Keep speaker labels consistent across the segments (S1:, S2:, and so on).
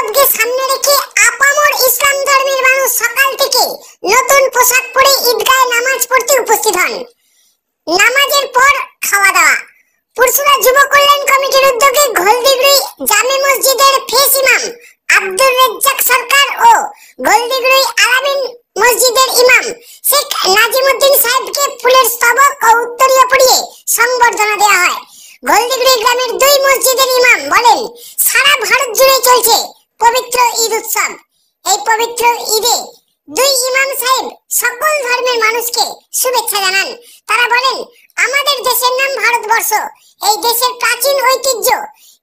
S1: উৎসবকে সামনে রেখে আপামর ইসলাম ধর্মের মানুষ সকাল থেকে নতুন পোশাক পরে ঈদগাহে নামাজ পড়তে উপস্থিত হন। নামাজের পর খাওয়া দাওয়া। পুরসুরা যুব কল্যাণ কমিটির উদ্যোগে ঘোলদিগড়ি জামে মসজিদের ফেস ইমাম আব্দুর রেজ্জাক সরকার ও ঘোলদিগড়ি আলামিন মসজিদের ইমাম শেখ নাজিমউদ্দিন সাহেবকে ফুলের স্তবক ও উত্তরীয় পরিয়ে সংবর্ধনা দেওয়া হয়। ঘোলদিগড়ি গ্রামের দুই মসজিদের ইমাম বলেন, সারা ভারত জুড়ে চলছে পবিত্র ঈদ উৎসব। এই পবিত্র ঈদে দুই ইমাম সাহেব সকল ধর্মের মানুষকে শুভেচ্ছা জানান। তারা বলেন, আমাদের দেশের নাম ভারতবর্ষ। এই দেশের প্রাচীন ঐতিহ্য।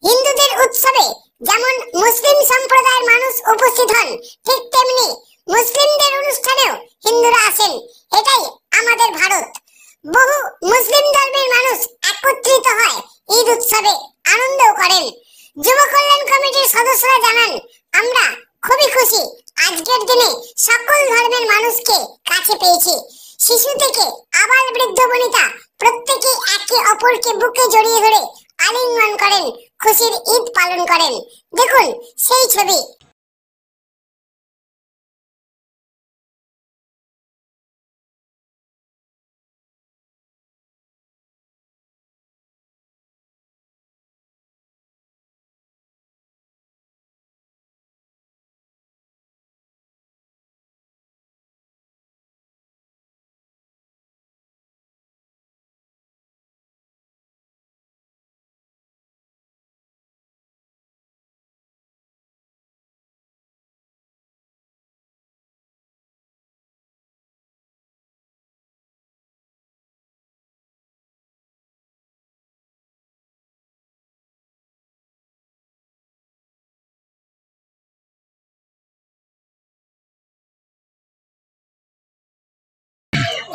S1: হিন্দুদের উৎসবে যেমন মুসলিম সম্প্রদায়ের মানুষ উপস্থিত হন, ঠিক তেমনি মুসলিমদের অনুষ্ঠানেও হিন্দুরা আসেন। এটাই আমাদের ভারত। বহু মুসলিম ধর্মের মানুষ একত্রিত হয় ঈদ উৎসবে, আনন্দও করেন। যুব কল্যাণ কমিটির সদস্যরা জানান, আমরা খুবই খুশি। আজকের দিনে সকল ধর্মের মানুষকে কাছে পেয়েছি। শিশু থেকে আবাল বৃদ্ধ বনিতা প্রত্যেকে একে অপরকে বুকে জড়িয়ে ধরে আলিঙ্গন করেন, খুশির ঈদ পালন করেন। দেখুন সেই ছবি।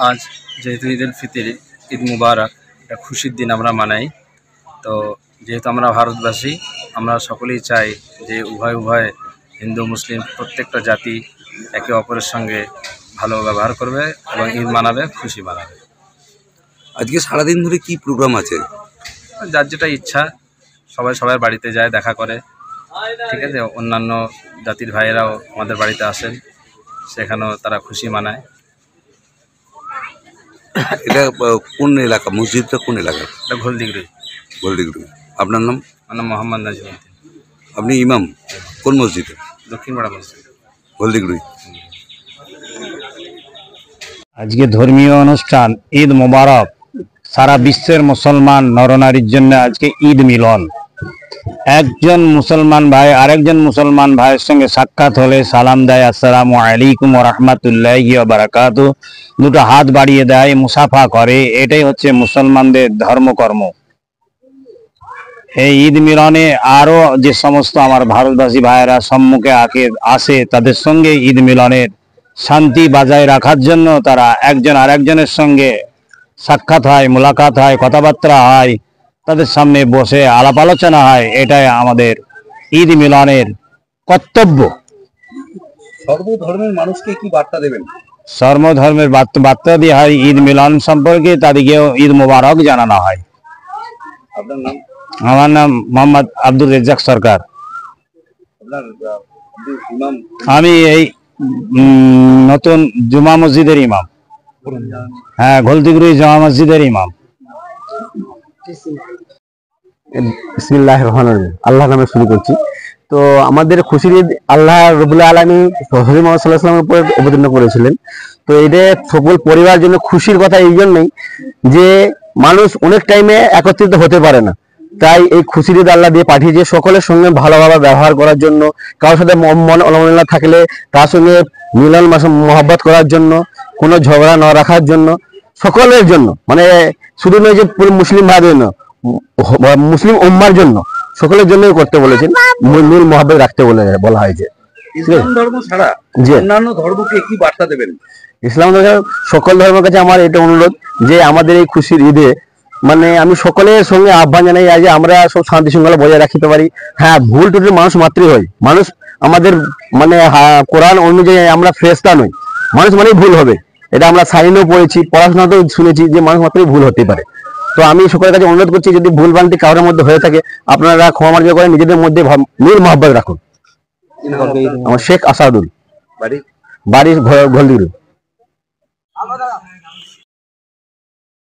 S2: আজ যেহেতু ঈদ উল ফিতর, ঈদ মুবারক, একটা খুশির দিন আমরা মানাই। তো যেহেতু আমরা ভারতবাসী, আমরা সকলেই চাই যে উভয় হিন্দু মুসলিম প্রত্যেকটা জাতি একে অপরের সঙ্গে ভালো ব্যবহার করবে এবং ঈদ মানাবে, খুশি মানাবে।
S3: আজকে সারাদিন ধরে কি প্রোগ্রাম আছে?
S2: যার যেটা ইচ্ছা, সবার বাড়িতে যায়, দেখা করে। ঠিক আছে, অন্যান্য জাতির ভাইয়েরাও আমাদের বাড়িতে আসেন, সেখানেও তারা খুশি মানায়।
S3: এটা কোন এলাকা? মসজিদটা কোন এলাকা?
S2: এটা ঘোলদিগড়ি।
S3: ঘোলদিগড়ি। আপনার নাম?
S2: আমার নাম মোহাম্মদ নাজিমউদ্দিন।
S3: আপনি ইমাম কোন মসজিদে?
S2: দক্ষিণ পাড়া মসজিদ,
S3: ঘোলদিগড়ি।
S4: আজকে ধর্মীয় অনুষ্ঠান ঈদ মোবারক। সারা বিশ্বের মুসলমান নরনারীর জন্য আজকে ঈদ মিলন। একজন মুসলমান ভাই আরেকজন মুসলমান ভাইয়ের সঙ্গে সাক্ষাৎ হলে সালাম দেয়, আসসালামু আলাইকুম ওয়া রাহমাতুল্লাহি ওয়া বারাকাতুহু, দুটো হাত বাড়িয়ে দেয়, মুসাফা করে। এটাই হচ্ছে মুসলমানদের ধর্মকর্ম। এই ঈদ মিলনে আরো যে সমস্ত আমার ভারতবাসী ভাইয়েরা সম্মুখে আসে, তাদের সঙ্গে ঈদ মিলনের শান্তি বজায় রাখার জন্য তারা একজন আরেকজনের সঙ্গে সাক্ষাৎ হয়, মোলাকাত হয়, কথাবার্তা হয়, তাদের সামনে বসে আলাপ আলোচনা হয়। এটাই আমাদের ঈদ মিলনের কর্তব্য।
S3: সর্বধর্মের মানুষকে কি বার্তা দেবেন?
S4: সর্বধর্মের বার্তা দেওয়া হয়। ঈদ মিলন সম্পর্কে তাদেরকেও ঈদ মোবারক জানানো হয়।
S3: আপনার নাম?
S4: আমার নাম মোহাম্মদ আব্দুর রেজ্জাক সরকার। আমি এই নতুন জুমা মসজিদের ইমাম। হ্যাঁ, ঘোলদিগড়ি জমা মসজিদের ইমাম।
S5: বিসমিল্লাহির রহমানির রহিম। আল্লাহর নামে শুরু করছি। তো আমাদের খুশির ঈদ আল্লাহ রাব্বুল আলামিন হযরত মুহাম্মদ সাল্লাল্লাহু আলাইহি ওয়াসাল্লামের উপর অবতীর্ণ করেছিলেন। তো এটা সকল পরিবারের জন্য খুশির কথা এই জন্যই যে মানুষ অনেক টাইমে একত্রিত হতে পারে না, তাই এই খুশির ঈদ আল্লাহ দিয়ে পাঠিয়েছে সকলের সঙ্গে ভালোভাবে ব্যবহার করার জন্য, কারোর সাথে মন অলমনা থাকলে তার সঙ্গে মিলন মহব্বত করার জন্য, কোনো ঝগড়া না রাখার জন্য, সকলের জন্য, মানে শুধু নয় যে পুরো মুসলিম ভাইদের জন্য, মুসলিম উম্মার জন্য, সকলের জন্যই করতে বলেছেন, মিল মহব্বত রাখতে বলা হয়েছে।
S3: ইসলাম ধর্ম ছাড়া অন্যান্য ধর্মকে কি বার্তা দেবেন?
S5: ইসলাম ধর্ম সকল ধর্মের কাছে আমার এটা অনুরোধ যে আমাদের এই খুশির ঈদে মানে আমি সকলের সঙ্গে আহ্বান জানাই যে আমরা সব শান্তি শৃঙ্খলা বজায় রাখতে পারি। হ্যাঁ, ভুল টুটি মানুষ মাত্রই হয়। মানুষ আমাদের মানে কোরআন অনুযায়ী আমরা ফেরেশতা নই, মানুষ মানেই ভুল হবে। এটা আমরা সাইনেও পড়েছি, পড়াশোনাতেও শুনেছি যে মানুষ মাত্রই ভুল হতে পারে। তো আমি সকলের কাছে অনুরোধ করছি, যদি ভুল ভ্রান্তি কারোর মধ্যে হয়ে থাকে আপনারা ক্ষমা মার্জনা করে নিজেদের মধ্যে মিল মহব্বত রাখুন। আমার শেখ আসাদুল,
S3: বাড়ি
S5: বাড়ি ঘলদিগুড়ি।